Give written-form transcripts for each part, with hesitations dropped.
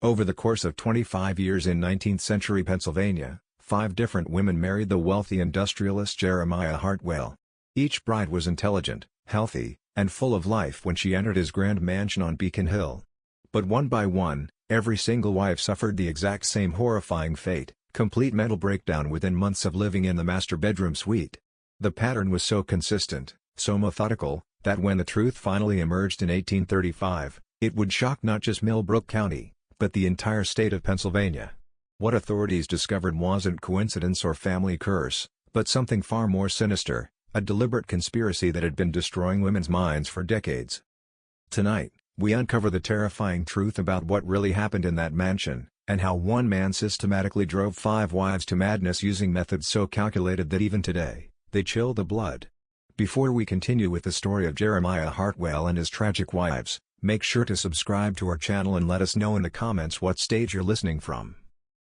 Over the course of 25 years in 19th-century Pennsylvania, 5 different women married the wealthy industrialist Jeremiah Hartwell. Each bride was intelligent, healthy, and full of life when she entered his grand mansion on Beacon Hill. But one by one, every single wife suffered the exact same horrifying fate, complete mental breakdown within months of living in the master bedroom suite. The pattern was so consistent, so methodical, that when the truth finally emerged in 1835, it would shock not just Millbrook County, but the entire state of Pennsylvania. What authorities discovered wasn't coincidence or family curse, but something far more sinister, a deliberate conspiracy that had been destroying women's minds for decades. Tonight, we uncover the terrifying truth about what really happened in that mansion, and how one man systematically drove 5 wives to madness using methods so calculated that even today, they chill the blood. Before we continue with the story of Jeremiah Hartwell and his tragic wives, make sure to subscribe to our channel and let us know in the comments what state you're listening from.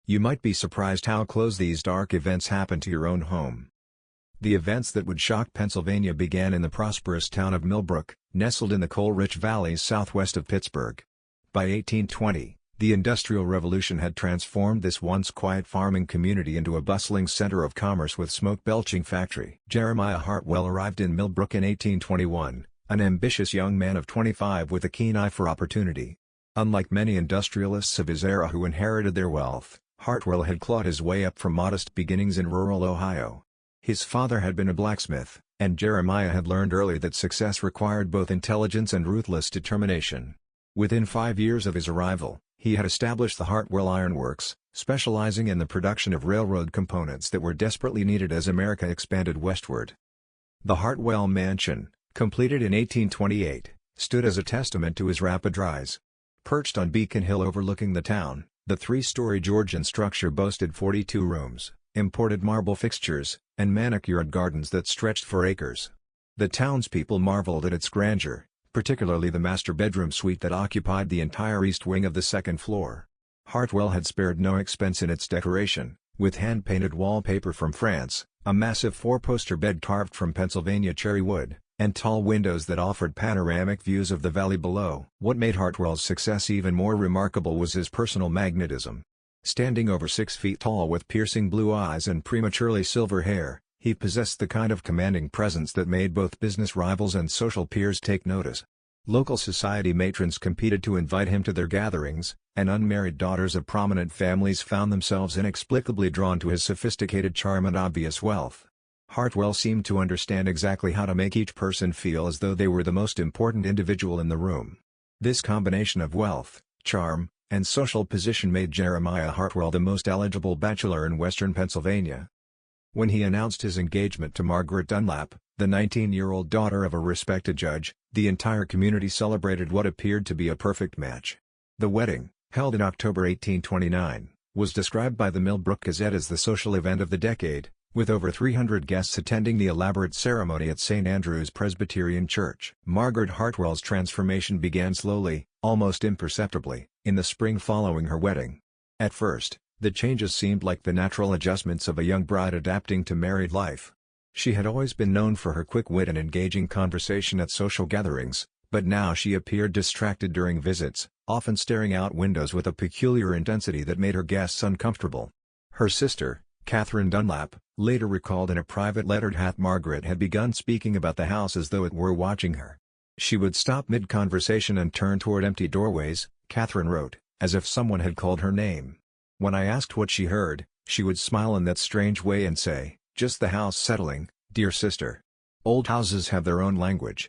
You might be surprised how close these dark events happen to your own home. The events that would shock Pennsylvania began in the prosperous town of Millbrook, nestled in the coal-rich valleys southwest of Pittsburgh. By 1820, the Industrial Revolution had transformed this once quiet farming community into a bustling center of commerce with smoke-belching factory. Jeremiah Hartwell arrived in Millbrook in 1821. An ambitious young man of 25 with a keen eye for opportunity. Unlike many industrialists of his era who inherited their wealth, Hartwell had clawed his way up from modest beginnings in rural Ohio. His father had been a blacksmith, and Jeremiah had learned early that success required both intelligence and ruthless determination. Within 5 years of his arrival, he had established the Hartwell Iron Works, specializing in the production of railroad components that were desperately needed as America expanded westward. The Hartwell Mansion, completed in 1828, stood as a testament to his rapid rise. Perched on Beacon Hill overlooking the town, the 3-story Georgian structure boasted 42 rooms, imported marble fixtures, and manicured gardens that stretched for acres. The townspeople marveled at its grandeur, particularly the master bedroom suite that occupied the entire east wing of the second floor. Hartwell had spared no expense in its decoration, with hand-painted wallpaper from France, a massive 4-poster bed carved from Pennsylvania cherry wood, and tall windows that offered panoramic views of the valley below. What made Hartwell's success even more remarkable was his personal magnetism. Standing over 6 feet tall with piercing blue eyes and prematurely silver hair, he possessed the kind of commanding presence that made both business rivals and social peers take notice. Local society matrons competed to invite him to their gatherings, and unmarried daughters of prominent families found themselves inexplicably drawn to his sophisticated charm and obvious wealth. Hartwell seemed to understand exactly how to make each person feel as though they were the most important individual in the room. This combination of wealth, charm, and social position made Jeremiah Hartwell the most eligible bachelor in western Pennsylvania. When he announced his engagement to Margaret Dunlap, the 19-year-old daughter of a respected judge, the entire community celebrated what appeared to be a perfect match. The wedding, held in October 1829, was described by the Millbrook Gazette as the social event of the decade, with over 300 guests attending the elaborate ceremony at St. Andrew's Presbyterian Church. Margaret Hartwell's transformation began slowly, almost imperceptibly, in the spring following her wedding. At first, the changes seemed like the natural adjustments of a young bride adapting to married life. She had always been known for her quick wit and engaging conversation at social gatherings, but now she appeared distracted during visits, often staring out windows with a peculiar intensity that made her guests uncomfortable. Her sister, Catherine Dunlap, later recalled in a private letter that Margaret had begun speaking about the house as though it were watching her. She would stop mid-conversation and turn toward empty doorways, Catherine wrote, as if someone had called her name. When I asked what she heard, she would smile in that strange way and say, "Just the house settling, dear sister. Old houses have their own language."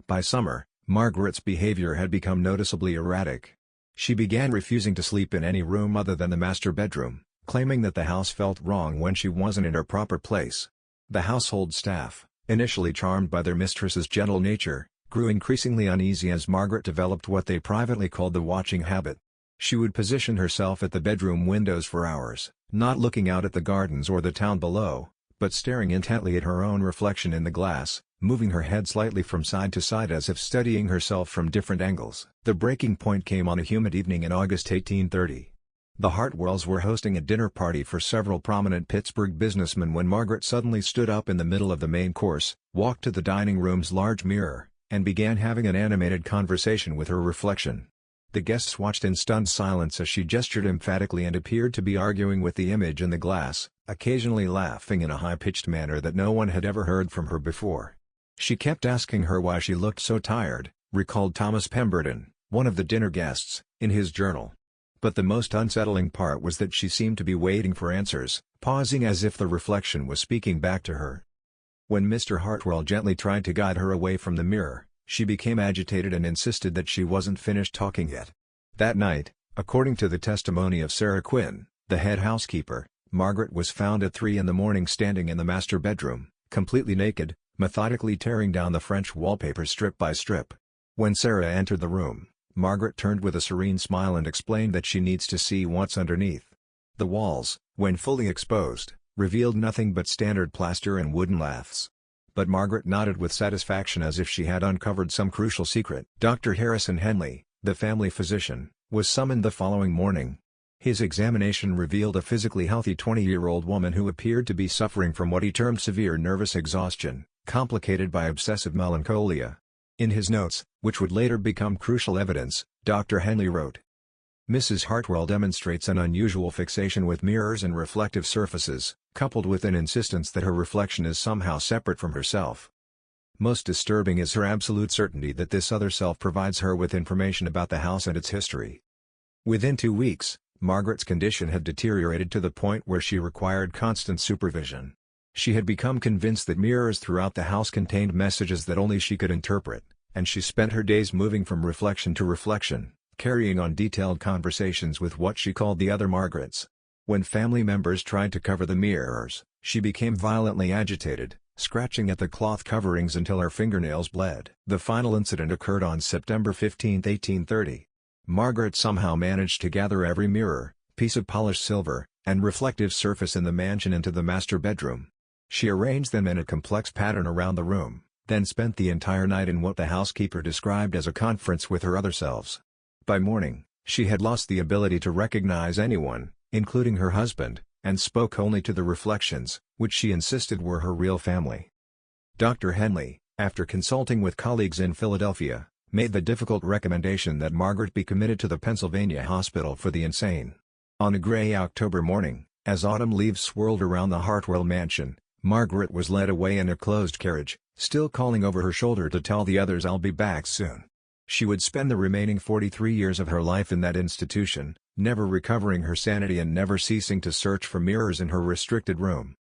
By summer, Margaret's behavior had become noticeably erratic. She began refusing to sleep in any room other than the master bedroom, claiming that the house felt wrong when she wasn't in her proper place. The household staff, initially charmed by their mistress's gentle nature, grew increasingly uneasy as Margaret developed what they privately called the watching habit. She would position herself at the bedroom windows for hours, not looking out at the gardens or the town below, but staring intently at her own reflection in the glass, moving her head slightly from side to side as if studying herself from different angles. The breaking point came on a humid evening in August 1830. The Hartwells were hosting a dinner party for several prominent Pittsburgh businessmen when Margaret suddenly stood up in the middle of the main course, walked to the dining room's large mirror, and began having an animated conversation with her reflection. The guests watched in stunned silence as she gestured emphatically and appeared to be arguing with the image in the glass, occasionally laughing in a high-pitched manner that no one had ever heard from her before. She kept asking her why she looked so tired, recalled Thomas Pemberton, one of the dinner guests, in his journal. But the most unsettling part was that she seemed to be waiting for answers, pausing as if the reflection was speaking back to her. When Mr. Hartwell gently tried to guide her away from the mirror, she became agitated and insisted that she wasn't finished talking yet. That night, according to the testimony of Sarah Quinn, the head housekeeper, Margaret was found at 3 a.m. standing in the master bedroom, completely naked, methodically tearing down the French wallpaper strip by strip. When Sarah entered the room, Margaret turned with a serene smile and explained that she needs to see what's underneath. The walls, when fully exposed, revealed nothing but standard plaster and wooden laths. But Margaret nodded with satisfaction as if she had uncovered some crucial secret. Dr. Harrison Henley, the family physician, was summoned the following morning. His examination revealed a physically healthy 20-year-old woman who appeared to be suffering from what he termed severe nervous exhaustion, complicated by obsessive melancholia. In his notes, which would later become crucial evidence, Dr. Henley wrote, "Mrs. Hartwell demonstrates an unusual fixation with mirrors and reflective surfaces, coupled with an insistence that her reflection is somehow separate from herself. Most disturbing is her absolute certainty that this other self provides her with information about the house and its history." Within 2 weeks, Margaret's condition had deteriorated to the point where she required constant supervision. She had become convinced that mirrors throughout the house contained messages that only she could interpret, and she spent her days moving from reflection to reflection, carrying on detailed conversations with what she called the other Margarets. When family members tried to cover the mirrors, she became violently agitated, scratching at the cloth coverings until her fingernails bled. The final incident occurred on September 15, 1830. Margaret somehow managed to gather every mirror, piece of polished silver, and reflective surface in the mansion into the master bedroom. She arranged them in a complex pattern around the room, then spent the entire night in what the housekeeper described as a conference with her other selves. By morning, she had lost the ability to recognize anyone, including her husband, and spoke only to the reflections, which she insisted were her real family. Dr. Henley, after consulting with colleagues in Philadelphia, made the difficult recommendation that Margaret be committed to the Pennsylvania Hospital for the Insane. On a gray October morning, as autumn leaves swirled around the Hartwell mansion, Margaret was led away in a closed carriage, still calling over her shoulder to tell the others, "I'll be back soon." She would spend the remaining 43 years of her life in that institution, never recovering her sanity and never ceasing to search for mirrors in her restricted room.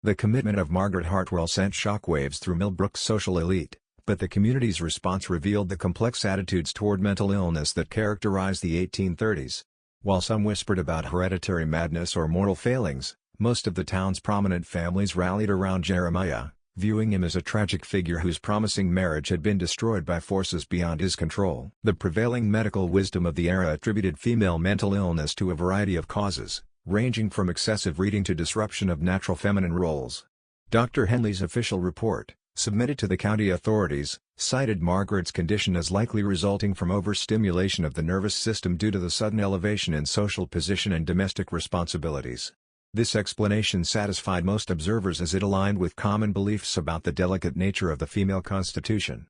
The commitment of Margaret Hartwell sent shockwaves through Millbrook's social elite, but the community's response revealed the complex attitudes toward mental illness that characterized the 1830s. While some whispered about hereditary madness or moral failings, most of the town's prominent families rallied around Jeremiah, viewing him as a tragic figure whose promising marriage had been destroyed by forces beyond his control. The prevailing medical wisdom of the era attributed female mental illness to a variety of causes, ranging from excessive reading to disruption of natural feminine roles. Dr. Henley's official report, submitted to the county authorities, cited Margaret's condition as likely resulting from overstimulation of the nervous system due to the sudden elevation in social position and domestic responsibilities. This explanation satisfied most observers as it aligned with common beliefs about the delicate nature of the female constitution.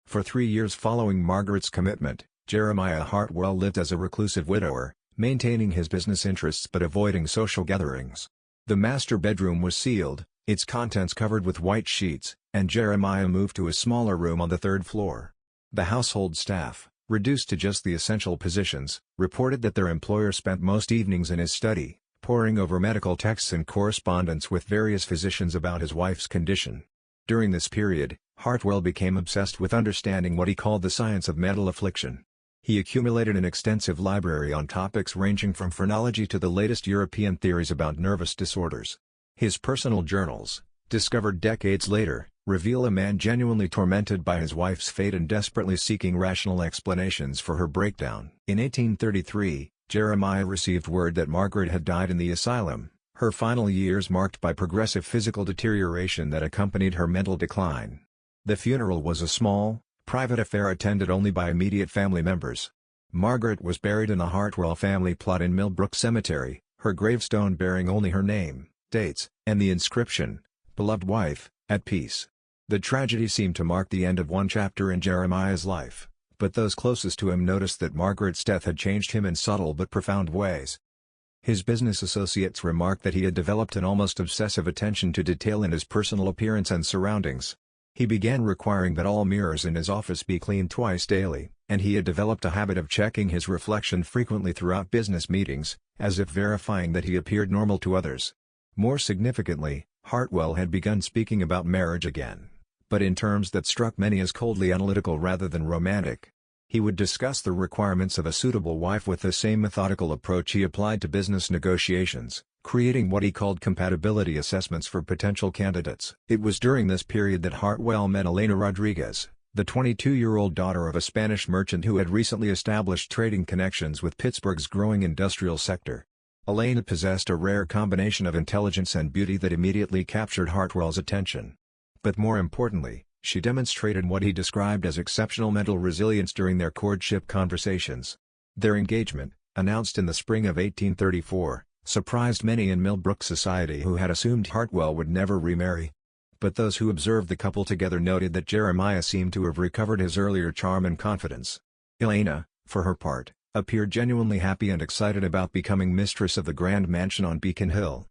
For 3 years following Margaret's commitment, Jeremiah Hartwell lived as a reclusive widower, maintaining his business interests but avoiding social gatherings. The master bedroom was sealed, its contents covered with white sheets, and Jeremiah moved to a smaller room on the 3rd floor. The household staff, reduced to just the essential positions, reported that their employer spent most evenings in his study, poring over medical texts and correspondence with various physicians about his wife's condition. During this period, Hartwell became obsessed with understanding what he called the science of mental affliction. He accumulated an extensive library on topics ranging from phrenology to the latest European theories about nervous disorders. His personal journals, discovered decades later, reveal a man genuinely tormented by his wife's fate and desperately seeking rational explanations for her breakdown. In 1833, Jeremiah received word that Margaret had died in the asylum, her final years marked by progressive physical deterioration that accompanied her mental decline. The funeral was a small, private affair attended only by immediate family members. Margaret was buried in a Hartwell family plot in Millbrook Cemetery, her gravestone bearing only her name, dates, and the inscription, "Beloved wife, at peace." The tragedy seemed to mark the end of one chapter in Jeremiah's life, but those closest to him noticed that Margaret's death had changed him in subtle but profound ways. His business associates remarked that he had developed an almost obsessive attention to detail in his personal appearance and surroundings. He began requiring that all mirrors in his office be cleaned twice daily, and he had developed a habit of checking his reflection frequently throughout business meetings, as if verifying that he appeared normal to others. More significantly, Hartwell had begun speaking about marriage again, but in terms that struck many as coldly analytical rather than romantic. He would discuss the requirements of a suitable wife with the same methodical approach he applied to business negotiations, creating what he called compatibility assessments for potential candidates. It was during this period that Hartwell met Elena Rodriguez, the 22-year-old daughter of a Spanish merchant who had recently established trading connections with Pittsburgh's growing industrial sector. Elena possessed a rare combination of intelligence and beauty that immediately captured Hartwell's attention. But more importantly, she demonstrated what he described as exceptional mental resilience during their courtship conversations. Their engagement, announced in the spring of 1834, surprised many in Millbrook society who had assumed Hartwell would never remarry. But those who observed the couple together noted that Jeremiah seemed to have recovered his earlier charm and confidence. Elena, for her part, appeared genuinely happy and excited about becoming mistress of the grand mansion on Beacon Hill.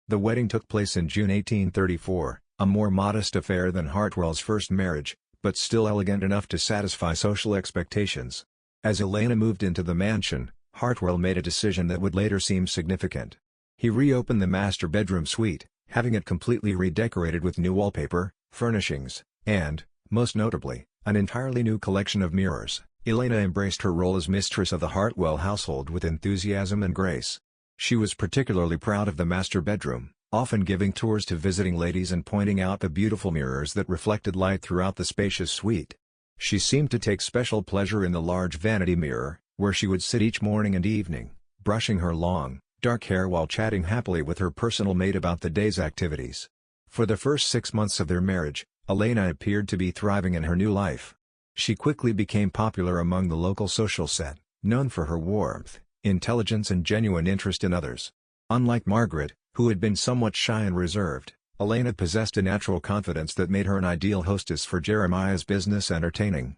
The wedding took place in June 1834. A more modest affair than Hartwell's first marriage, but still elegant enough to satisfy social expectations. As Elena moved into the mansion, Hartwell made a decision that would later seem significant. He reopened the master bedroom suite, having it completely redecorated with new wallpaper, furnishings, and, most notably, an entirely new collection of mirrors. Elena embraced her role as mistress of the Hartwell household with enthusiasm and grace. She was particularly proud of the master bedroom, often giving tours to visiting ladies and pointing out the beautiful mirrors that reflected light throughout the spacious suite. She seemed to take special pleasure in the large vanity mirror, where she would sit each morning and evening, brushing her long, dark hair while chatting happily with her personal maid about the day's activities. For the first 6 months of their marriage, Elena appeared to be thriving in her new life. She quickly became popular among the local social set, known for her warmth, intelligence and genuine interest in others. Unlike Margaret, who had been somewhat shy and reserved, Elena possessed a natural confidence that made her an ideal hostess for Jeremiah's business entertaining.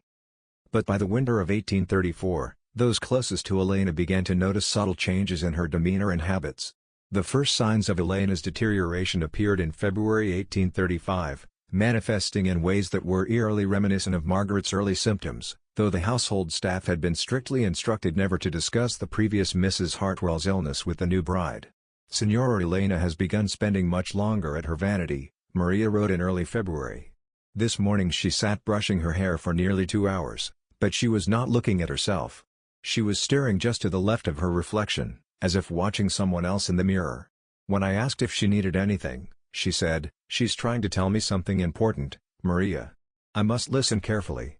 But by the winter of 1834, those closest to Elena began to notice subtle changes in her demeanor and habits. The first signs of Elena's deterioration appeared in February 1835, manifesting in ways that were eerily reminiscent of Margaret's early symptoms, though the household staff had been strictly instructed never to discuss the previous Mrs. Hartwell's illness with the new bride. Signora Elena has begun spending much longer at her vanity, Maria wrote in early February. This morning she sat brushing her hair for nearly 2 hours, but she was not looking at herself. She was staring just to the left of her reflection, as if watching someone else in the mirror. When I asked if she needed anything, she said, "She's trying to tell me something important, Maria. I must listen carefully."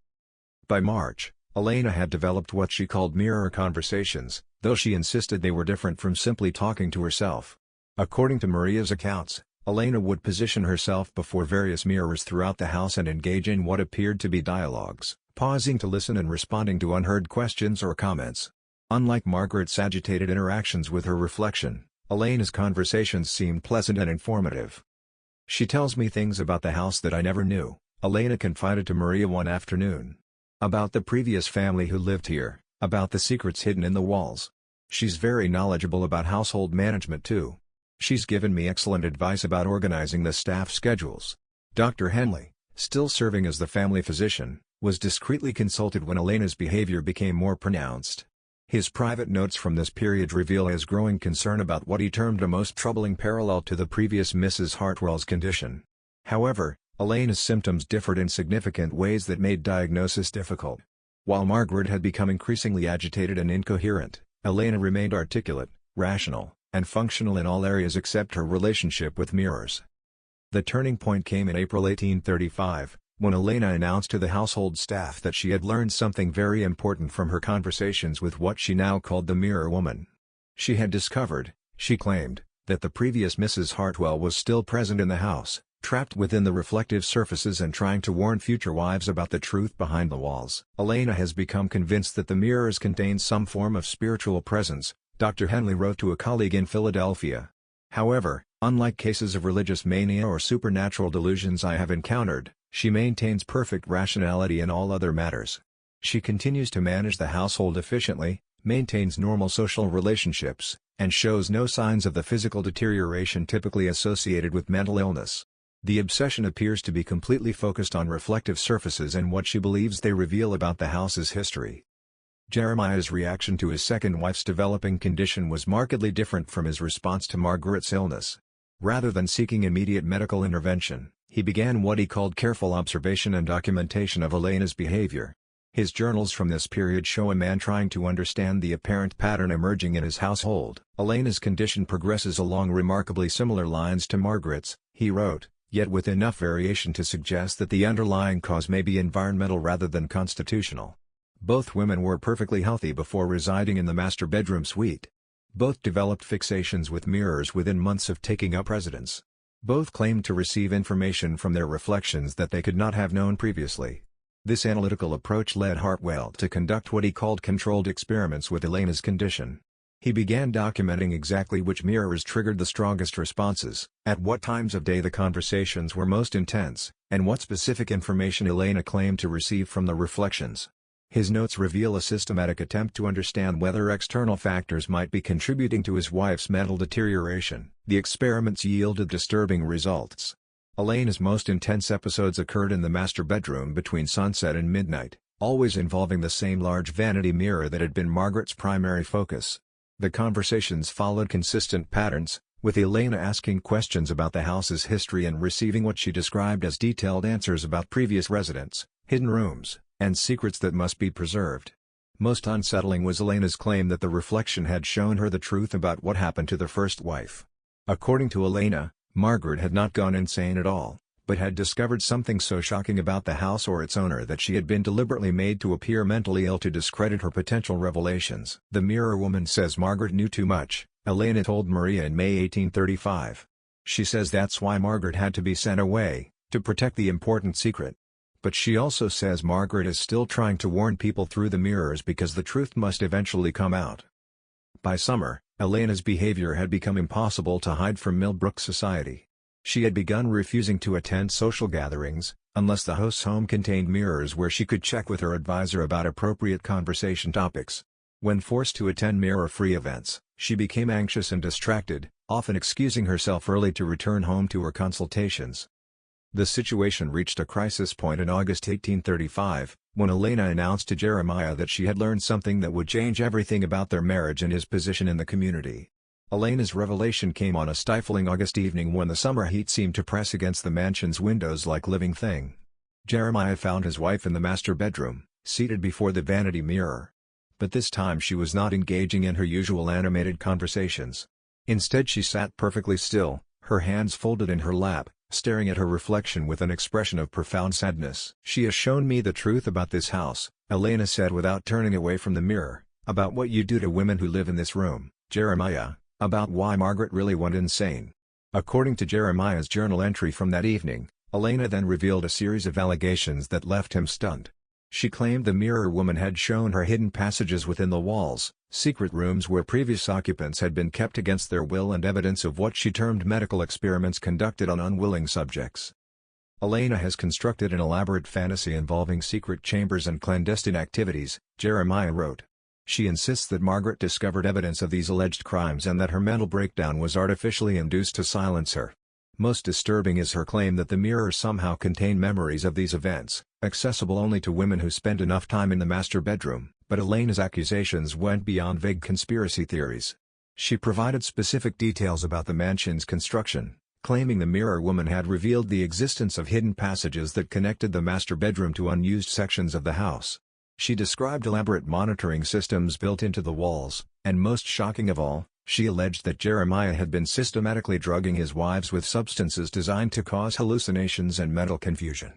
By March, Elena had developed what she called mirror conversations, though she insisted they were different from simply talking to herself. According to Maria's accounts, Elena would position herself before various mirrors throughout the house and engage in what appeared to be dialogues, pausing to listen and responding to unheard questions or comments. Unlike Margaret's agitated interactions with her reflection, Elena's conversations seemed pleasant and informative. "She tells me things about the house that I never knew," Elena confided to Maria one afternoon. "About the previous family who lived here, about the secrets hidden in the walls. She's very knowledgeable about household management too. She's given me excellent advice about organizing the staff schedules." Dr. Henley, still serving as the family physician, was discreetly consulted when Elena's behavior became more pronounced. His private notes from this period reveal his growing concern about what he termed a most troubling parallel to the previous Mrs. Hartwell's condition. However, Elena's symptoms differed in significant ways that made diagnosis difficult. While Margaret had become increasingly agitated and incoherent, Elena remained articulate, rational, and functional in all areas except her relationship with mirrors. The turning point came in April 1835, when Elena announced to the household staff that she had learned something very important from her conversations with what she now called the Mirror Woman. She had discovered, she claimed, that the previous Mrs. Hartwell was still present in the house, trapped within the reflective surfaces and trying to warn future wives about the truth behind the walls. "Elena has become convinced that the mirrors contain some form of spiritual presence," Dr. Henley wrote to a colleague in Philadelphia. "However, unlike cases of religious mania or supernatural delusions I have encountered, she maintains perfect rationality in all other matters. She continues to manage the household efficiently, maintains normal social relationships, and shows no signs of the physical deterioration typically associated with mental illness. The obsession appears to be completely focused on reflective surfaces and what she believes they reveal about the house's history. Jeremiah's reaction to his second wife's developing condition was markedly different from his response to Margaret's illness. Rather than seeking immediate medical intervention, he began what he called careful observation and documentation of Elena's behavior. His journals from this period show a man trying to understand the apparent pattern emerging in his household. Elena's condition progresses along remarkably similar lines to Margaret's, he wrote, yet with enough variation to suggest that the underlying cause may be environmental rather than constitutional. Both women were perfectly healthy before residing in the master bedroom suite. Both developed fixations with mirrors within months of taking up residence. Both claimed to receive information from their reflections that they could not have known previously. This analytical approach led Hartwell to conduct what he called controlled experiments with Elena's condition. He began documenting exactly which mirrors triggered the strongest responses, at what times of day the conversations were most intense, and what specific information Elena claimed to receive from the reflections. His notes reveal a systematic attempt to understand whether external factors might be contributing to his wife's mental deterioration. The experiments yielded disturbing results. Elena's most intense episodes occurred in the master bedroom between sunset and midnight, always involving the same large vanity mirror that had been Margaret's primary focus. The conversations followed consistent patterns, with Elena asking questions about the house's history and receiving what she described as detailed answers about previous residents, hidden rooms, and secrets that must be preserved. Most unsettling was Elena's claim that the reflection had shown her the truth about what happened to the first wife. According to Elena, Margaret had not gone insane at all, but had discovered something so shocking about the house or its owner that she had been deliberately made to appear mentally ill to discredit her potential revelations. The mirror woman says Margaret knew too much, Elena told Maria in May 1835. She says that's why Margaret had to be sent away, to protect the important secret. But she also says Margaret is still trying to warn people through the mirrors because the truth must eventually come out. By summer, Elena's behavior had become impossible to hide from Millbrook society. She had begun refusing to attend social gatherings, unless the host's home contained mirrors where she could check with her advisor about appropriate conversation topics. When forced to attend mirror-free events, she became anxious and distracted, often excusing herself early to return home to her consultations. The situation reached a crisis point in August 1835, when Elena announced to Jeremiah that she had learned something that would change everything about their marriage and his position in the community. Elena's revelation came on a stifling August evening when the summer heat seemed to press against the mansion's windows like a living thing. Jeremiah found his wife in the master bedroom, seated before the vanity mirror. But this time she was not engaging in her usual animated conversations. Instead she sat perfectly still, her hands folded in her lap, staring at her reflection with an expression of profound sadness. "She has shown me the truth about this house," Elena said without turning away from the mirror, "about what you do to women who live in this room, Jeremiah, about why Margaret really went insane." According to Jeremiah's journal entry from that evening, Elena then revealed a series of allegations that left him stunned. She claimed the mirror woman had shown her hidden passages within the walls, secret rooms where previous occupants had been kept against their will, and evidence of what she termed medical experiments conducted on unwilling subjects. Elena has constructed an elaborate fantasy involving secret chambers and clandestine activities, Jeremiah wrote. She insists that Margaret discovered evidence of these alleged crimes and that her mental breakdown was artificially induced to silence her. Most disturbing is her claim that the mirrors somehow contain memories of these events, accessible only to women who spend enough time in the master bedroom. But Elena's accusations went beyond vague conspiracy theories. She provided specific details about the mansion's construction, claiming the mirror woman had revealed the existence of hidden passages that connected the master bedroom to unused sections of the house. She described elaborate monitoring systems built into the walls, and most shocking of all, she alleged that Jeremiah had been systematically drugging his wives with substances designed to cause hallucinations and mental confusion.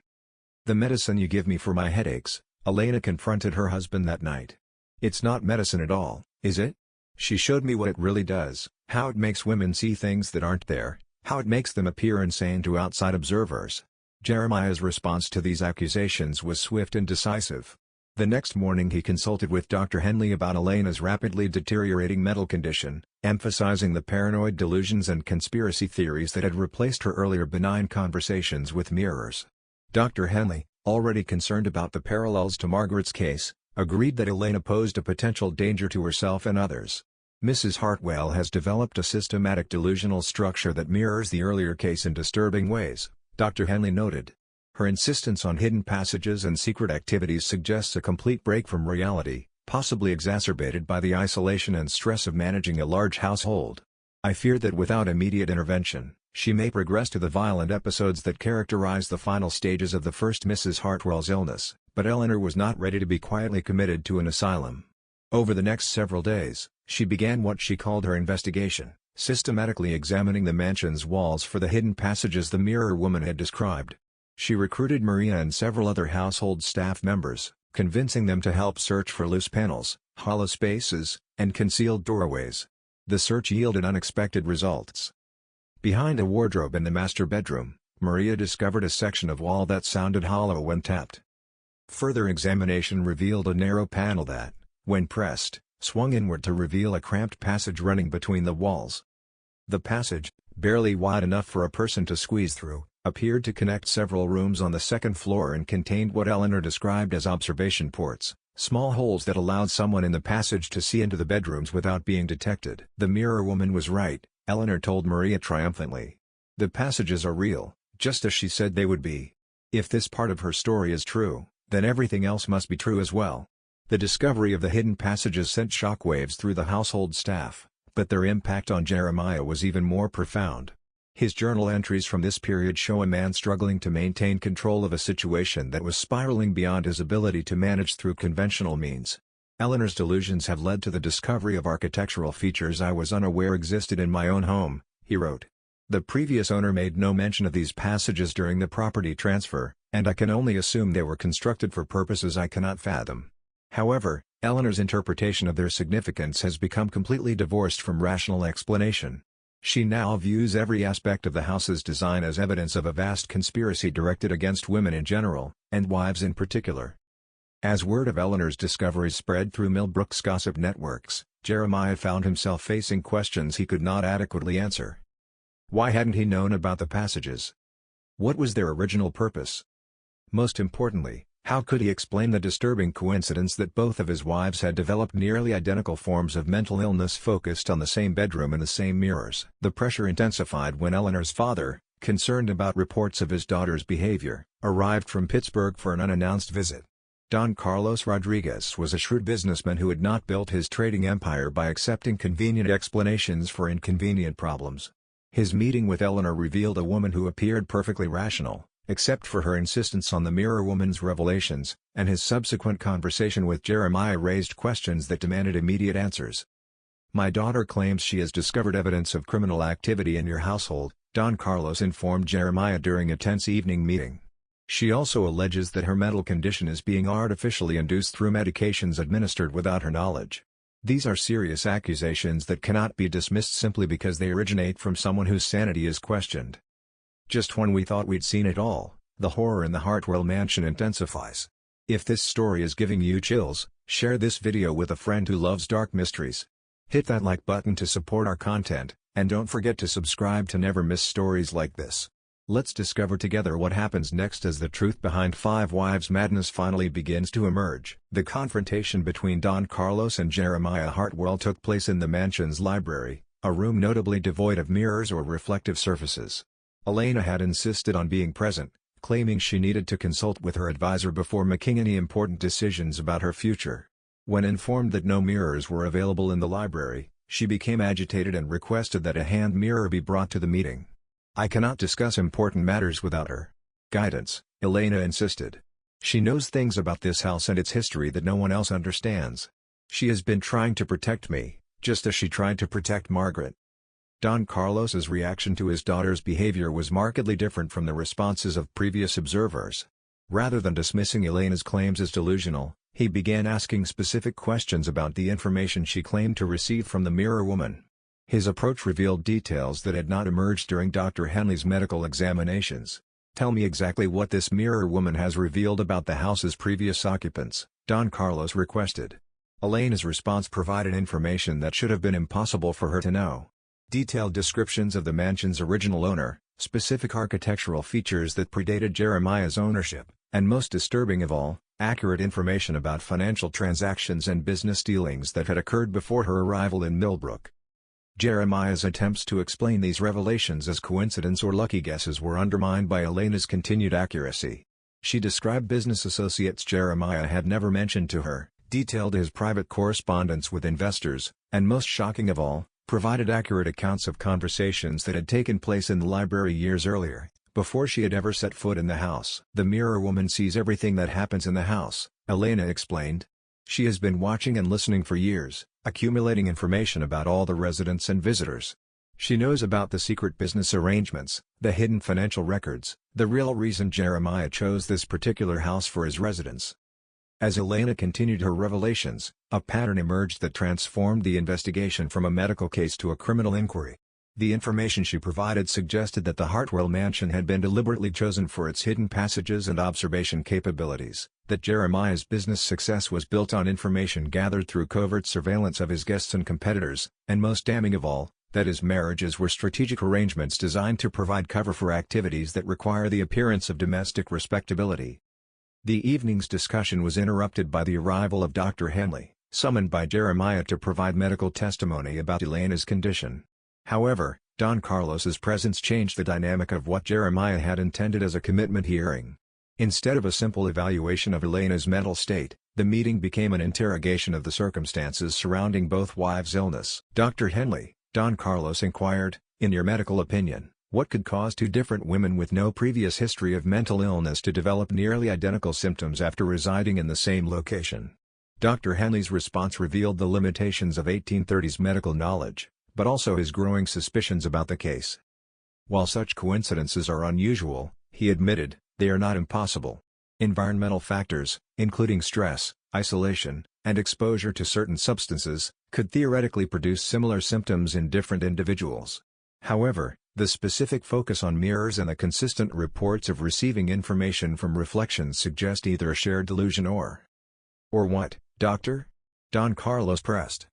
"The medicine you give me for my headaches," Elena confronted her husband that night. "It's not medicine at all, is it? She showed me what it really does, how it makes women see things that aren't there, how it makes them appear insane to outside observers." Jeremiah's response to these accusations was swift and decisive. The next morning he consulted with Dr. Henley about Elena's rapidly deteriorating mental condition, emphasizing the paranoid delusions and conspiracy theories that had replaced her earlier benign conversations with mirrors. Dr. Henley, already concerned about the parallels to Margaret's case, agreed that Elena posed a potential danger to herself and others. Mrs. Hartwell has developed a systematic delusional structure that mirrors the earlier case in disturbing ways, Dr. Henley noted. Her insistence on hidden passages and secret activities suggests a complete break from reality, possibly exacerbated by the isolation and stress of managing a large household. I fear that without immediate intervention, she may progress to the violent episodes that characterize the final stages of the first Mrs. Hartwell's illness, but Eleanor was not ready to be quietly committed to an asylum. Over the next several days, she began what she called her investigation, systematically examining the mansion's walls for the hidden passages the mirror woman had described. She recruited Maria and several other household staff members, convincing them to help search for loose panels, hollow spaces, and concealed doorways. The search yielded unexpected results. Behind a wardrobe in the master bedroom, Maria discovered a section of wall that sounded hollow when tapped. Further examination revealed a narrow panel that, when pressed, swung inward to reveal a cramped passage running between the walls. The passage, barely wide enough for a person to squeeze through, appeared to connect several rooms on the second floor and contained what Eleanor described as observation ports, small holes that allowed someone in the passage to see into the bedrooms without being detected. The mirror woman was right, Eleanor told Maria triumphantly. The passages are real, just as she said they would be. If this part of her story is true, then everything else must be true as well. The discovery of the hidden passages sent shockwaves through the household staff, but their impact on Jeremiah was even more profound. His journal entries from this period show a man struggling to maintain control of a situation that was spiraling beyond his ability to manage through conventional means. Eleanor's delusions have led to the discovery of architectural features I was unaware existed in my own home, he wrote. The previous owner made no mention of these passages during the property transfer, and I can only assume they were constructed for purposes I cannot fathom. However, Eleanor's interpretation of their significance has become completely divorced from rational explanation. She now views every aspect of the house's design as evidence of a vast conspiracy directed against women in general, and wives in particular. As word of Eleanor's discoveries spread through Millbrook's gossip networks, Jeremiah found himself facing questions he could not adequately answer. Why hadn't he known about the passages? What was their original purpose? Most importantly, how could he explain the disturbing coincidence that both of his wives had developed nearly identical forms of mental illness focused on the same bedroom and the same mirrors? The pressure intensified when Eleanor's father, concerned about reports of his daughter's behavior, arrived from Pittsburgh for an unannounced visit. Don Carlos Rodriguez was a shrewd businessman who had not built his trading empire by accepting convenient explanations for inconvenient problems. His meeting with Eleanor revealed a woman who appeared perfectly rational, except for her insistence on the mirror woman's revelations, and his subsequent conversation with Jeremiah raised questions that demanded immediate answers. My daughter claims she has discovered evidence of criminal activity in your household, Don Carlos informed Jeremiah during a tense evening meeting. She also alleges that her mental condition is being artificially induced through medications administered without her knowledge. These are serious accusations that cannot be dismissed simply because they originate from someone whose sanity is questioned. Just when we thought we'd seen it all, the horror in the Hartwell mansion intensifies. If this story is giving you chills, share this video with a friend who loves dark mysteries. Hit that like button to support our content, and don't forget to subscribe to never miss stories like this. Let's discover together what happens next as the truth behind Five Wives' madness finally begins to emerge. The confrontation between Don Carlos and Jeremiah Hartwell took place in the mansion's library, a room notably devoid of mirrors or reflective surfaces. Elena had insisted on being present, claiming she needed to consult with her advisor before making any important decisions about her future. When informed that no mirrors were available in the library, she became agitated and requested that a hand mirror be brought to the meeting. I cannot discuss important matters without her guidance, Elena insisted. She knows things about this house and its history that no one else understands. She has been trying to protect me, just as she tried to protect Margaret. Don Carlos's reaction to his daughter's behavior was markedly different from the responses of previous observers. Rather than dismissing Elena's claims as delusional, he began asking specific questions about the information she claimed to receive from the mirror woman. His approach revealed details that had not emerged during Dr. Henley's medical examinations. Tell me exactly what this mirror woman has revealed about the house's previous occupants, Don Carlos requested. Elena's response provided information that should have been impossible for her to know. Detailed descriptions of the mansion's original owner, specific architectural features that predated Jeremiah's ownership, And most disturbing of all, accurate information about financial transactions and business dealings that had occurred before her arrival in Millbrook. Jeremiah's attempts to explain these revelations as coincidence or lucky guesses were undermined by Elena's continued accuracy. She described business associates Jeremiah had never mentioned to her, detailed his private correspondence with investors, and most shocking of all, provided accurate accounts of conversations that had taken place in the library years earlier, before she had ever set foot in the house. "The mirror woman sees everything that happens in the house," Elena explained. "She has been watching and listening for years, accumulating information about all the residents and visitors. She knows about the secret business arrangements, the hidden financial records, the real reason Jeremiah chose this particular house for his residence." As Elena continued her revelations, a pattern emerged that transformed the investigation from a medical case to a criminal inquiry. The information she provided suggested that the Hartwell mansion had been deliberately chosen for its hidden passages and observation capabilities, that Jeremiah's business success was built on information gathered through covert surveillance of his guests and competitors, and most damning of all, that his marriages were strategic arrangements designed to provide cover for activities that require the appearance of domestic respectability. The evening's discussion was interrupted by the arrival of Dr. Henley, summoned by Jeremiah to provide medical testimony about Elena's condition. However, Don Carlos's presence changed the dynamic of what Jeremiah had intended as a commitment hearing. Instead of a simple evaluation of Elena's mental state, the meeting became an interrogation of the circumstances surrounding both wives' illness. "Dr. Henley," Don Carlos inquired, "in your medical opinion, what could cause two different women with no previous history of mental illness to develop nearly identical symptoms after residing in the same location?" Dr. Henley's response revealed the limitations of 1830s medical knowledge, but also his growing suspicions about the case. While such coincidences are unusual, he admitted, they are not impossible. Environmental factors, including stress, isolation, and exposure to certain substances, could theoretically produce similar symptoms in different individuals. However, the specific focus on mirrors and the consistent reports of receiving information from reflections suggest either a shared delusion or what, doctor? Don Carlos pressed.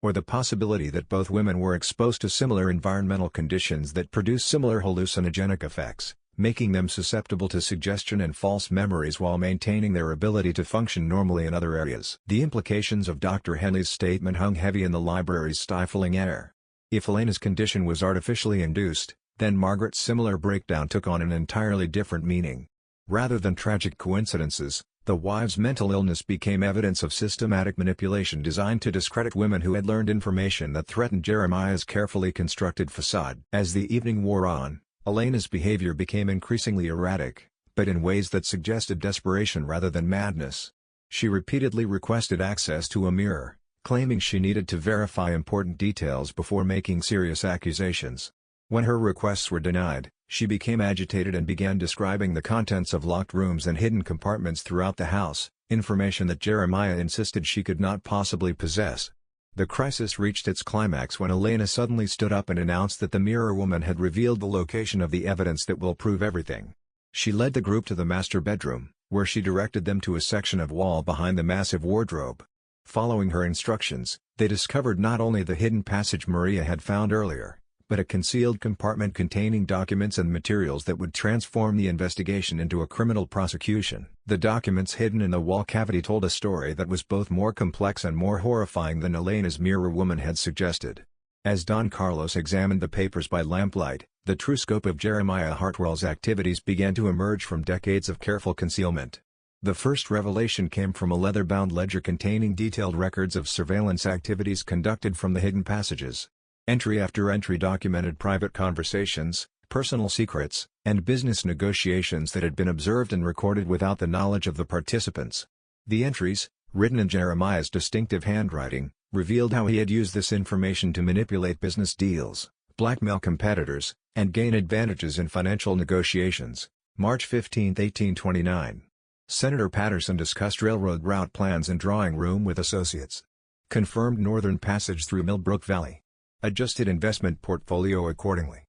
Or the possibility that both women were exposed to similar environmental conditions that produce similar hallucinogenic effects, making them susceptible to suggestion and false memories while maintaining their ability to function normally in other areas. The implications of Dr. Henley's statement hung heavy in the library's stifling air. If Elena's condition was artificially induced, then Margaret's similar breakdown took on an entirely different meaning. Rather than tragic coincidences, the wives' mental illness became evidence of systematic manipulation designed to discredit women who had learned information that threatened Jeremiah's carefully constructed facade. As the evening wore on, Elena's behavior became increasingly erratic, but in ways that suggested desperation rather than madness. She repeatedly requested access to a mirror, claiming she needed to verify important details before making serious accusations. When her requests were denied, she became agitated and began describing the contents of locked rooms and hidden compartments throughout the house, information that Jeremiah insisted she could not possibly possess. The crisis reached its climax when Elena suddenly stood up and announced that the mirror woman had revealed the location of the evidence that will prove everything. She led the group to the master bedroom, where she directed them to a section of wall behind the massive wardrobe. Following her instructions, they discovered not only the hidden passage Maria had found earlier, but a concealed compartment containing documents and materials that would transform the investigation into a criminal prosecution. The documents hidden in the wall cavity told a story that was both more complex and more horrifying than Elena's mirror woman had suggested. As Don Carlos examined the papers by lamplight, the true scope of Jeremiah Hartwell's activities began to emerge from decades of careful concealment. The first revelation came from a leather-bound ledger containing detailed records of surveillance activities conducted from the hidden passages. Entry after entry documented private conversations, personal secrets, and business negotiations that had been observed and recorded without the knowledge of the participants. The entries, written in Jeremiah's distinctive handwriting, revealed how he had used this information to manipulate business deals, blackmail competitors, and gain advantages in financial negotiations. March 15, 1829. Senator Patterson discussed railroad route plans in drawing room with associates. Confirmed northern passage through Millbrook Valley. Adjusted investment portfolio accordingly.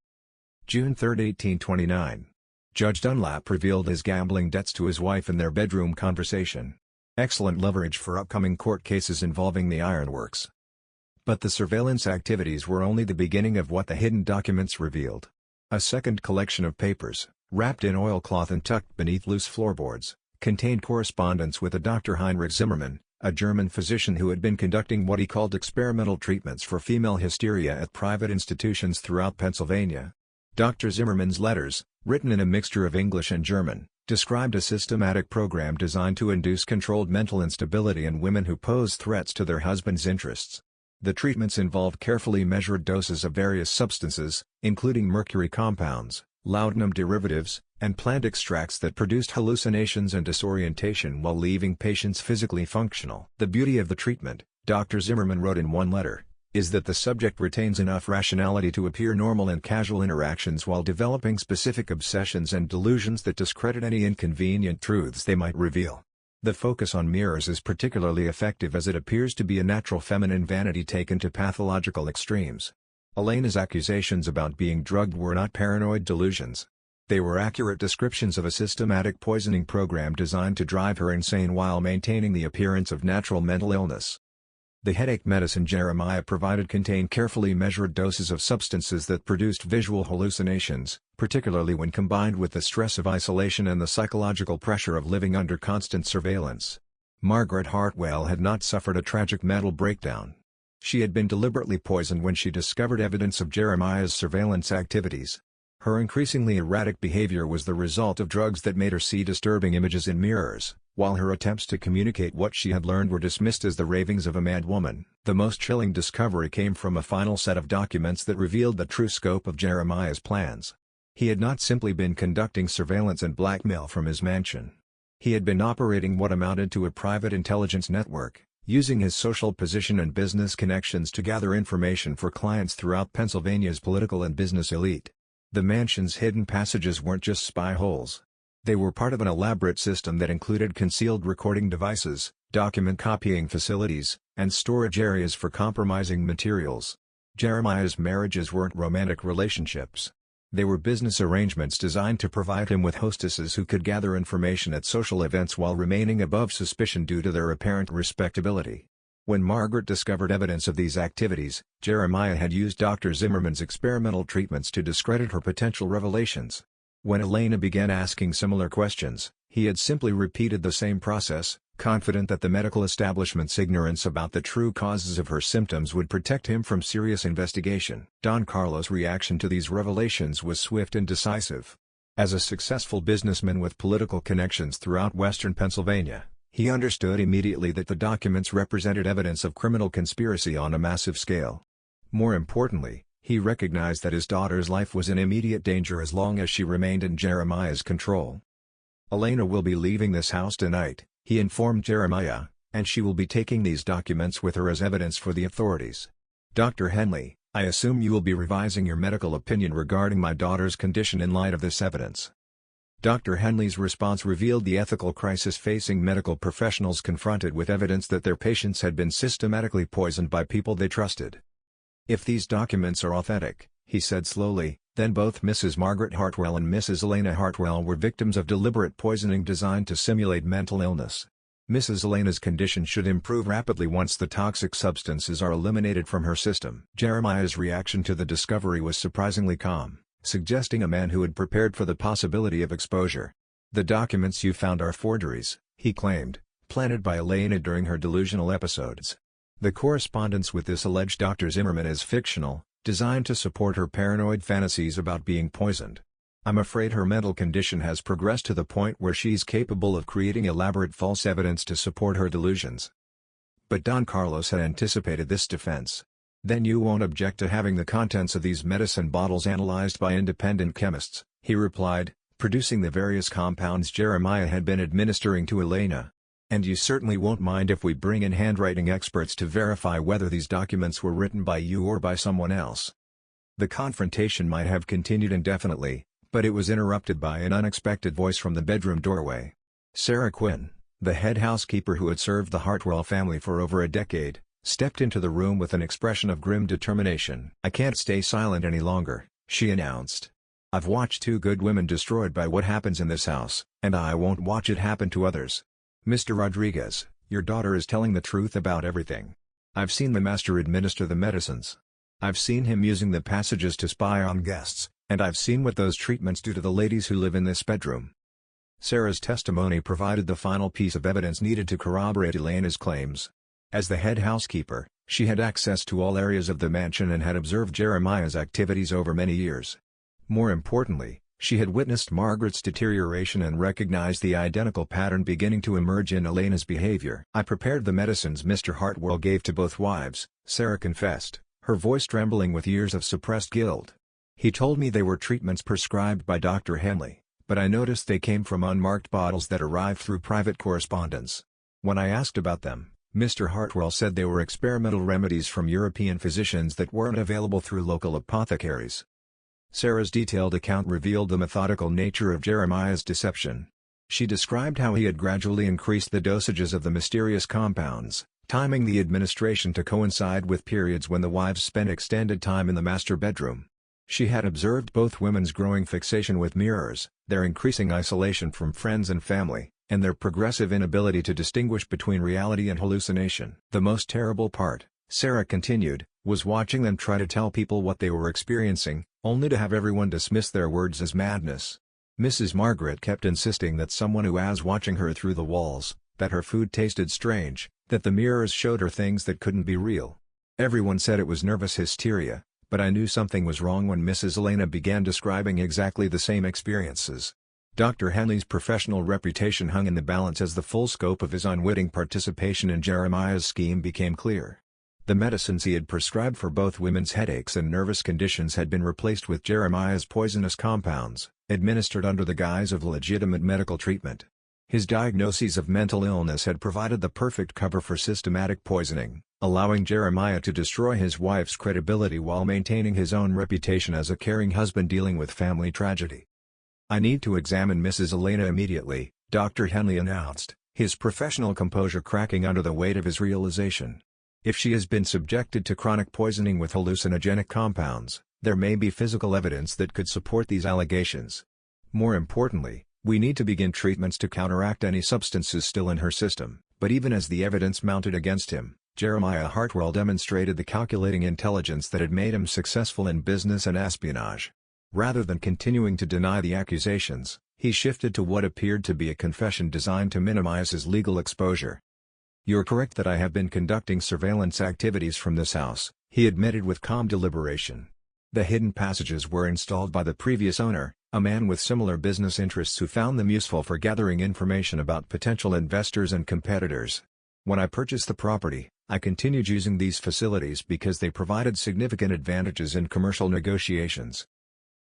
June 3, 1829. Judge Dunlap revealed his gambling debts to his wife in their bedroom conversation. Excellent leverage for upcoming court cases involving the ironworks. But the surveillance activities were only the beginning of what the hidden documents revealed. A second collection of papers, wrapped in oilcloth and tucked beneath loose floorboards, contained correspondence with a Dr. Heinrich Zimmermann, a German physician who had been conducting what he called experimental treatments for female hysteria at private institutions throughout Pennsylvania. Dr. Zimmermann's letters, written in a mixture of English and German, described a systematic program designed to induce controlled mental instability in women who pose threats to their husband's interests. The treatments involved carefully measured doses of various substances, including mercury compounds, laudanum derivatives, and plant extracts that produced hallucinations and disorientation while leaving patients physically functional. The beauty of the treatment, Dr. Zimmermann wrote in one letter, is that the subject retains enough rationality to appear normal in casual interactions while developing specific obsessions and delusions that discredit any inconvenient truths they might reveal. The focus on mirrors is particularly effective as it appears to be a natural feminine vanity taken to pathological extremes. Elena's accusations about being drugged were not paranoid delusions. They were accurate descriptions of a systematic poisoning program designed to drive her insane while maintaining the appearance of natural mental illness. The headache medicine Jeremiah provided contained carefully measured doses of substances that produced visual hallucinations, particularly when combined with the stress of isolation and the psychological pressure of living under constant surveillance. Margaret Hartwell had not suffered a tragic mental breakdown. She had been deliberately poisoned when she discovered evidence of Jeremiah's surveillance activities. Her increasingly erratic behavior was the result of drugs that made her see disturbing images in mirrors, while her attempts to communicate what she had learned were dismissed as the ravings of a mad woman. The most chilling discovery came from a final set of documents that revealed the true scope of Jeremiah's plans. He had not simply been conducting surveillance and blackmail from his mansion. He had been operating what amounted to a private intelligence network, using his social position and business connections to gather information for clients throughout Pennsylvania's political and business elite. The mansion's hidden passages weren't just spy holes. They were part of an elaborate system that included concealed recording devices, document copying facilities, and storage areas for compromising materials. Jeremiah's marriages weren't romantic relationships. They were business arrangements designed to provide him with hostesses who could gather information at social events while remaining above suspicion due to their apparent respectability. When Margaret discovered evidence of these activities, Jeremiah had used Dr. Zimmermann's experimental treatments to discredit her potential revelations. When Elena began asking similar questions, he had simply repeated the same process, confident that the medical establishment's ignorance about the true causes of her symptoms would protect him from serious investigation. Don Carlos' reaction to these revelations was swift and decisive. As a successful businessman with political connections throughout western Pennsylvania, he understood immediately that the documents represented evidence of criminal conspiracy on a massive scale. More importantly, he recognized that his daughter's life was in immediate danger as long as she remained in Jeremiah's control. "Elena will be leaving this house tonight," he informed Jeremiah, "and she will be taking these documents with her as evidence for the authorities. Dr. Henley, I assume you will be revising your medical opinion regarding my daughter's condition in light of this evidence." Dr. Henley's response revealed the ethical crisis facing medical professionals confronted with evidence that their patients had been systematically poisoned by people they trusted. "If these documents are authentic," he said slowly, "then both Mrs. Margaret Hartwell and Mrs. Elena Hartwell were victims of deliberate poisoning designed to simulate mental illness. Mrs. Elena's condition should improve rapidly once the toxic substances are eliminated from her system." Jeremiah's reaction to the discovery was surprisingly calm, suggesting a man who had prepared for the possibility of exposure. "The documents you found are forgeries," he claimed, planted by Elena during her delusional episodes. "The correspondence with this alleged Dr. Zimmermann is fictional, designed to support her paranoid fantasies about being poisoned. I'm afraid her mental condition has progressed to the point where she's capable of creating elaborate false evidence to support her delusions." But Don Carlos had anticipated this defense. "Then you won't object to having the contents of these medicine bottles analyzed by independent chemists," he replied, producing the various compounds Jeremiah had been administering to Elena. "And you certainly won't mind if we bring in handwriting experts to verify whether these documents were written by you or by someone else." The confrontation might have continued indefinitely, but it was interrupted by an unexpected voice from the bedroom doorway. Sarah Quinn, the head housekeeper who had served the Hartwell family for over a decade, stepped into the room with an expression of grim determination. "I can't stay silent any longer," she announced. "I've watched two good women destroyed by what happens in this house, and I won't watch it happen to others. Mr. Rodriguez, your daughter is telling the truth about everything. I've seen the master administer the medicines. I've seen him using the passages to spy on guests, and I've seen what those treatments do to the ladies who live in this bedroom." Sarah's testimony provided the final piece of evidence needed to corroborate Elena's claims. As the head housekeeper, she had access to all areas of the mansion and had observed Jeremiah's activities over many years. More importantly, she had witnessed Margaret's deterioration and recognized the identical pattern beginning to emerge in Elena's behavior. "I prepared the medicines Mr. Hartwell gave to both wives," Sarah confessed, her voice trembling with years of suppressed guilt. "He told me they were treatments prescribed by Dr. Henley, but I noticed they came from unmarked bottles that arrived through private correspondence. When I asked about them, Mr. Hartwell said they were experimental remedies from European physicians that weren't available through local apothecaries." Sarah's detailed account revealed the methodical nature of Jeremiah's deception. She described how he had gradually increased the dosages of the mysterious compounds, timing the administration to coincide with periods when the wives spent extended time in the master bedroom. She had observed both women's growing fixation with mirrors, their increasing isolation from friends and family, and their progressive inability to distinguish between reality and hallucination. "The most terrible part," Sarah continued, "was watching them try to tell people what they were experiencing, only to have everyone dismiss their words as madness. Mrs. Margaret kept insisting that someone who was watching her through the walls, that her food tasted strange, that the mirrors showed her things that couldn't be real. Everyone said it was nervous hysteria, but I knew something was wrong when Mrs. Elena began describing exactly the same experiences." Dr. Henley's professional reputation hung in the balance as the full scope of his unwitting participation in Jeremiah's scheme became clear. The medicines he had prescribed for both women's headaches and nervous conditions had been replaced with Jeremiah's poisonous compounds, administered under the guise of legitimate medical treatment. His diagnoses of mental illness had provided the perfect cover for systematic poisoning, allowing Jeremiah to destroy his wife's credibility while maintaining his own reputation as a caring husband dealing with family tragedy. "I need to examine Mrs. Elena immediately," Dr. Henley announced, his professional composure cracking under the weight of his realization. "If she has been subjected to chronic poisoning with hallucinogenic compounds, there may be physical evidence that could support these allegations. More importantly, we need to begin treatments to counteract any substances still in her system." But even as the evidence mounted against him, Jeremiah Hartwell demonstrated the calculating intelligence that had made him successful in business and espionage. Rather than continuing to deny the accusations, he shifted to what appeared to be a confession designed to minimize his legal exposure. "You're correct that I have been conducting surveillance activities from this house," he admitted with calm deliberation. "The hidden passages were installed by the previous owner, a man with similar business interests who found them useful for gathering information about potential investors and competitors. When I purchased the property, I continued using these facilities because they provided significant advantages in commercial negotiations."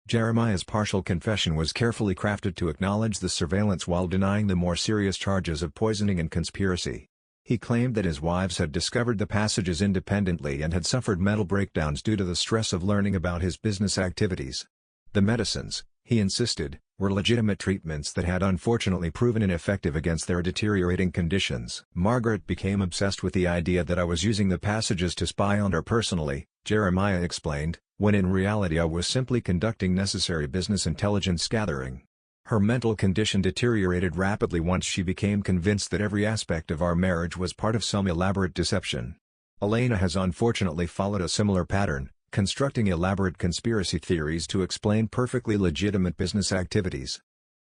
Jeremiah's partial confession was carefully crafted to acknowledge the surveillance while denying the more serious charges of poisoning and conspiracy. He claimed that his wives had discovered the passages independently and had suffered mental breakdowns due to the stress of learning about his business activities. The medicines, he insisted, were legitimate treatments that had unfortunately proven ineffective against their deteriorating conditions. "Margaret became obsessed with the idea that I was using the passages to spy on her personally," Jeremiah explained, "when in reality I was simply conducting necessary business intelligence gathering. Her mental condition deteriorated rapidly once she became convinced that every aspect of our marriage was part of some elaborate deception. Elena has unfortunately followed a similar pattern, constructing elaborate conspiracy theories to explain perfectly legitimate business activities."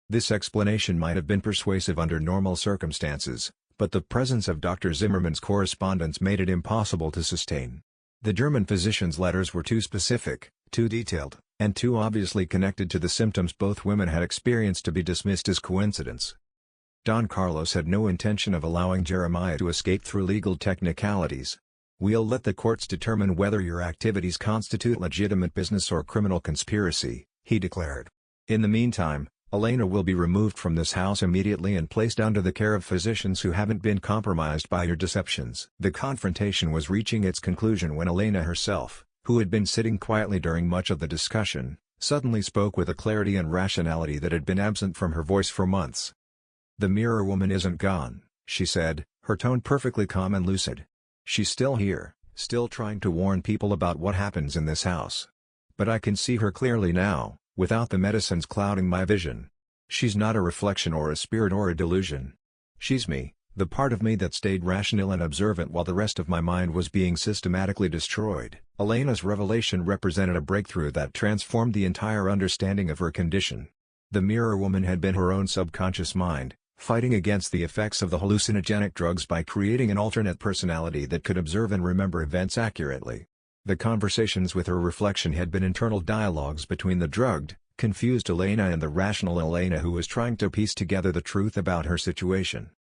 This explanation might have been persuasive under normal circumstances, but the presence of Dr. Zimmermann's correspondence made it impossible to sustain. The German physician's letters were too specific, too detailed, and too obviously connected to the symptoms both women had experienced to be dismissed as coincidence. Don Carlos had no intention of allowing Jeremiah to escape through legal technicalities. "We'll let the courts determine whether your activities constitute legitimate business or criminal conspiracy," he declared. "In the meantime, Elena will be removed from this house immediately and placed under the care of physicians who haven't been compromised by your deceptions." The confrontation was reaching its conclusion when Elena herself, who had been sitting quietly during much of the discussion, suddenly spoke with a clarity and rationality that had been absent from her voice for months. "The mirror woman isn't gone," she said, her tone perfectly calm and lucid. "She's still here, still trying to warn people about what happens in this house. But I can see her clearly now, without the medicines clouding my vision. She's not a reflection or a spirit or a delusion. She's me, the part of me that stayed rational and observant while the rest of my mind was being systematically destroyed." Elena's revelation represented a breakthrough that transformed the entire understanding of her condition. The mirror woman had been her own subconscious mind, fighting against the effects of the hallucinogenic drugs by creating an alternate personality that could observe and remember events accurately. The conversations with her reflection had been internal dialogues between the drugged, confused Elena and the rational Elena who was trying to piece together the truth about her situation.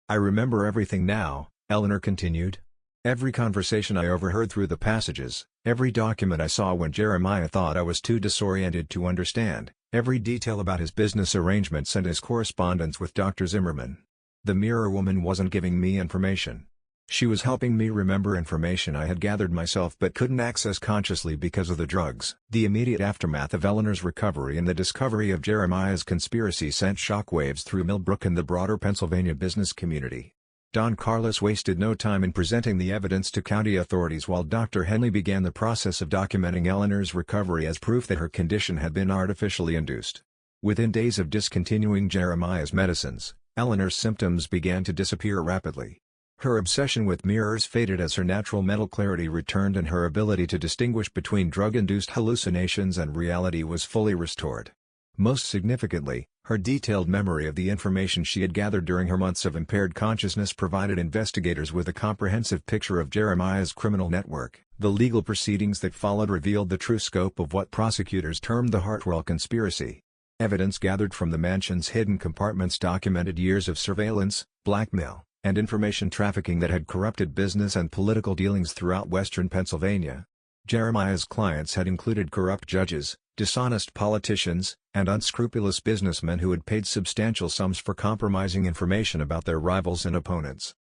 "I remember everything now," Eleanor continued. "Every conversation I overheard through the passages, every document I saw when Jeremiah thought I was too disoriented to understand, every detail about his business arrangements and his correspondence with Dr. Zimmerman. The mirror woman wasn't giving me information. She was helping me remember information I had gathered myself but couldn't access consciously because of the drugs." The immediate aftermath of Eleanor's recovery and the discovery of Jeremiah's conspiracy sent shockwaves through Millbrook and the broader Pennsylvania business community. Don Carlos wasted no time in presenting the evidence to county authorities while Dr. Henley began the process of documenting Eleanor's recovery as proof that her condition had been artificially induced. Within days of discontinuing Jeremiah's medicines, Eleanor's symptoms began to disappear rapidly. Her obsession with mirrors faded as her natural mental clarity returned and her ability to distinguish between drug-induced hallucinations and reality was fully restored. Most significantly, her detailed memory of the information she had gathered during her months of impaired consciousness provided investigators with a comprehensive picture of Jeremiah's criminal network. The legal proceedings that followed revealed the true scope of what prosecutors termed the Hartwell conspiracy. Evidence gathered from the mansion's hidden compartments documented years of surveillance, blackmail, and information trafficking that had corrupted business and political dealings throughout western Pennsylvania. Jeremiah's clients had included corrupt judges, dishonest politicians, and unscrupulous businessmen who had paid substantial sums for compromising information about their rivals and opponents.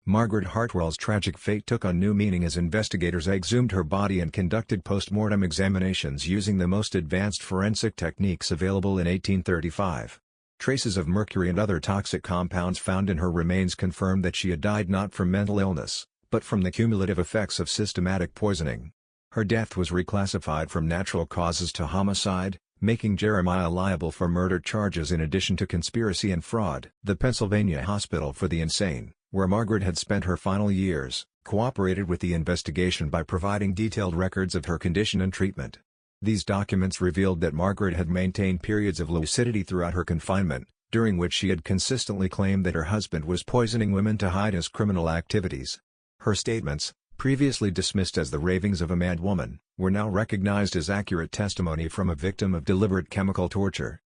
Margaret Hartwell's tragic fate took on new meaning as investigators exhumed her body and conducted post-mortem examinations using the most advanced forensic techniques available in 1835. Traces of mercury and other toxic compounds found in her remains confirmed that she had died not from mental illness, but from the cumulative effects of systematic poisoning. Her death was reclassified from natural causes to homicide, making Jeremiah liable for murder charges in addition to conspiracy and fraud. The Pennsylvania Hospital for the Insane, where Margaret had spent her final years, cooperated with the investigation by providing detailed records of her condition and treatment. These documents revealed that Margaret had maintained periods of lucidity throughout her confinement, during which she had consistently claimed that her husband was poisoning women to hide his criminal activities. Her statements, previously dismissed as the ravings of a mad woman, were now recognized as accurate testimony from a victim of deliberate chemical torture.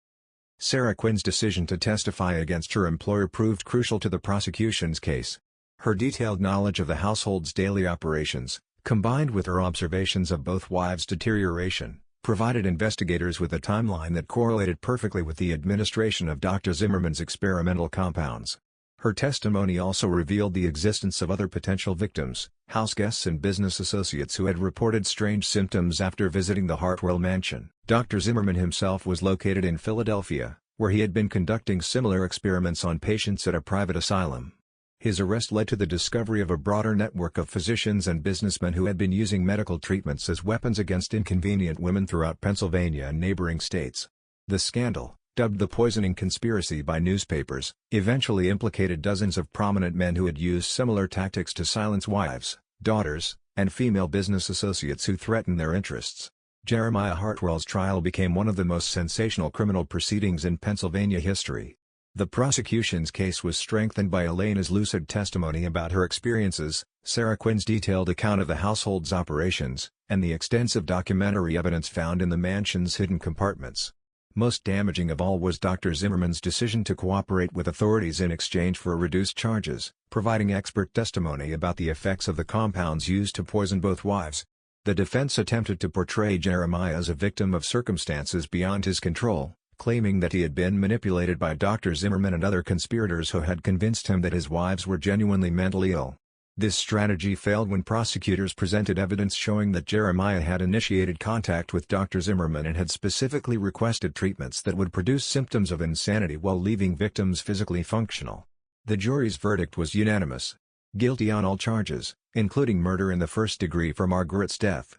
Sarah Quinn's decision to testify against her employer proved crucial to the prosecution's case. Her detailed knowledge of the household's daily operations, combined with her observations of both wives' deterioration, provided investigators with a timeline that correlated perfectly with the administration of Dr. Zimmerman's experimental compounds. Her testimony also revealed the existence of other potential victims, houseguests and business associates who had reported strange symptoms after visiting the Hartwell mansion. Dr. Zimmerman himself was located in Philadelphia, where he had been conducting similar experiments on patients at a private asylum. His arrest led to the discovery of a broader network of physicians and businessmen who had been using medical treatments as weapons against inconvenient women throughout Pennsylvania and neighboring states. The scandal, dubbed the poisoning conspiracy by newspapers, eventually implicated dozens of prominent men who had used similar tactics to silence wives, daughters, and female business associates who threatened their interests. Jeremiah Hartwell's trial became one of the most sensational criminal proceedings in Pennsylvania history. The prosecution's case was strengthened by Elena's lucid testimony about her experiences, Sarah Quinn's detailed account of the household's operations, and the extensive documentary evidence found in the mansion's hidden compartments. Most damaging of all was Dr. Zimmerman's decision to cooperate with authorities in exchange for reduced charges, providing expert testimony about the effects of the compounds used to poison both wives. The defense attempted to portray Jeremiah as a victim of circumstances beyond his control, claiming that he had been manipulated by Dr. Zimmerman and other conspirators who had convinced him that his wives were genuinely mentally ill. This strategy failed when prosecutors presented evidence showing that Jeremiah had initiated contact with Dr. Zimmerman and had specifically requested treatments that would produce symptoms of insanity while leaving victims physically functional. The jury's verdict was unanimous: guilty on all charges, including murder in the first degree for Margaret's death,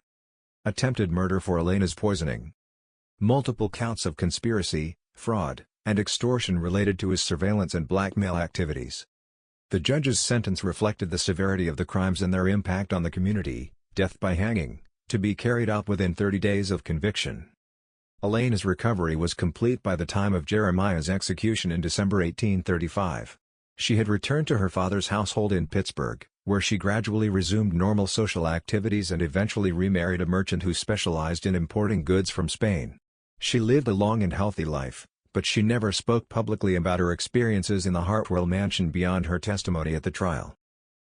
attempted murder for Elena's poisoning, multiple counts of conspiracy, fraud, and extortion related to his surveillance and blackmail activities. The judge's sentence reflected the severity of the crimes and their impact on the community: death by hanging, to be carried out within 30 days of conviction. Elena's recovery was complete by the time of Jeremiah's execution in December 1835. She had returned to her father's household in Pittsburgh, where she gradually resumed normal social activities and eventually remarried a merchant who specialized in importing goods from Spain. She lived a long and healthy life, but she never spoke publicly about her experiences in the Hartwell mansion beyond her testimony at the trial.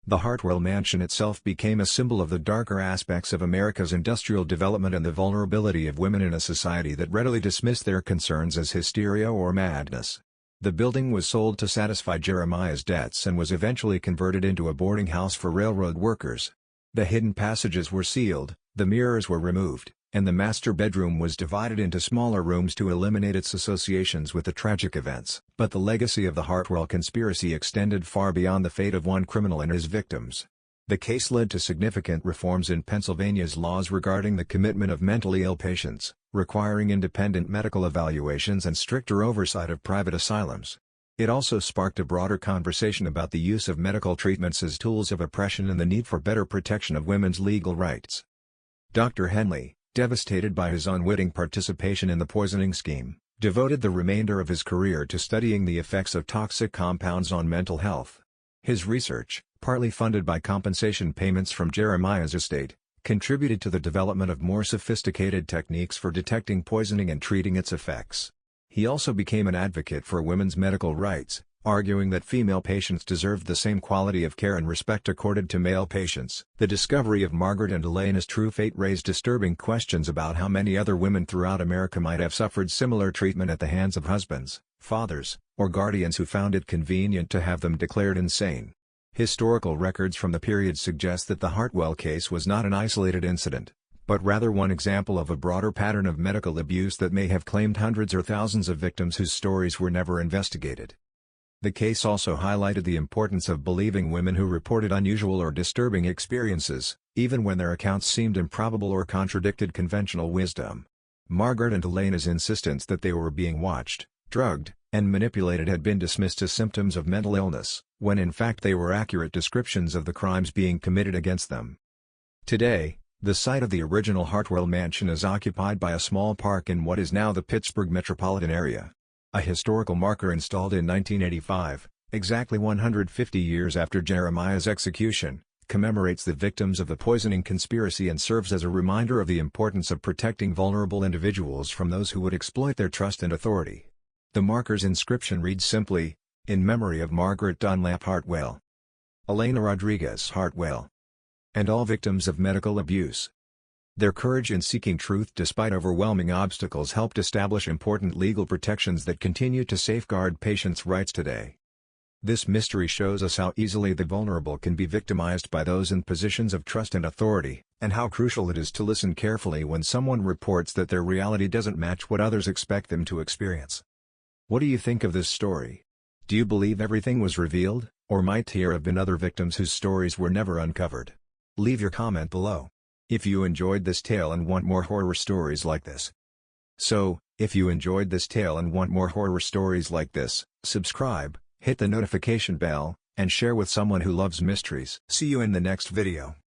The Hartwell mansion itself became a symbol of the darker aspects of America's industrial development and the vulnerability of women in a society that readily dismissed their concerns as hysteria or madness. The building was sold to satisfy Jeremiah's debts and was eventually converted into a boarding house for railroad workers. The hidden passages were sealed, the mirrors were removed, and the master bedroom was divided into smaller rooms to eliminate its associations with the tragic events. But the legacy of the Hartwell conspiracy extended far beyond the fate of one criminal and his victims. The case led to significant reforms in Pennsylvania's laws regarding the commitment of mentally ill patients, requiring independent medical evaluations and stricter oversight of private asylums. It also sparked a broader conversation about the use of medical treatments as tools of oppression and the need for better protection of women's legal rights. Dr. Henley, devastated by his unwitting participation in the poisoning scheme, devoted the remainder of his career to studying the effects of toxic compounds on mental health. His research, partly funded by compensation payments from Jeremiah's estate, contributed to the development of more sophisticated techniques for detecting poisoning and treating its effects. He also became an advocate for women's medical rights, arguing that female patients deserved the same quality of care and respect accorded to male patients. The discovery of Margaret and Elena's true fate raised disturbing questions about how many other women throughout America might have suffered similar treatment at the hands of husbands, fathers, or guardians who found it convenient to have them declared insane. Historical records from the period suggest that the Hartwell case was not an isolated incident, but rather one example of a broader pattern of medical abuse that may have claimed hundreds or thousands of victims whose stories were never investigated. The case also highlighted the importance of believing women who reported unusual or disturbing experiences, even when their accounts seemed improbable or contradicted conventional wisdom. Margaret and Elena's insistence that they were being watched, drugged, and manipulated had been dismissed as symptoms of mental illness, when in fact they were accurate descriptions of the crimes being committed against them. Today, the site of the original Hartwell mansion is occupied by a small park in what is now the Pittsburgh metropolitan area. A historical marker installed in 1985, exactly 150 years after Jeremiah's execution, commemorates the victims of the poisoning conspiracy and serves as a reminder of the importance of protecting vulnerable individuals from those who would exploit their trust and authority. The marker's inscription reads simply, "In memory of Margaret Dunlap Hartwell, Elena Rodriguez Hartwell, and all victims of medical abuse." Their courage in seeking truth despite overwhelming obstacles helped establish important legal protections that continue to safeguard patients' rights today. This mystery shows us how easily the vulnerable can be victimized by those in positions of trust and authority, and how crucial it is to listen carefully when someone reports that their reality doesn't match what others expect them to experience. What do you think of this story? Do you believe everything was revealed, or might there have been other victims whose stories were never uncovered? Leave your comment below. If you enjoyed this tale and want more horror stories like this. Subscribe, hit the notification bell, and share with someone who loves mysteries. See you in the next video.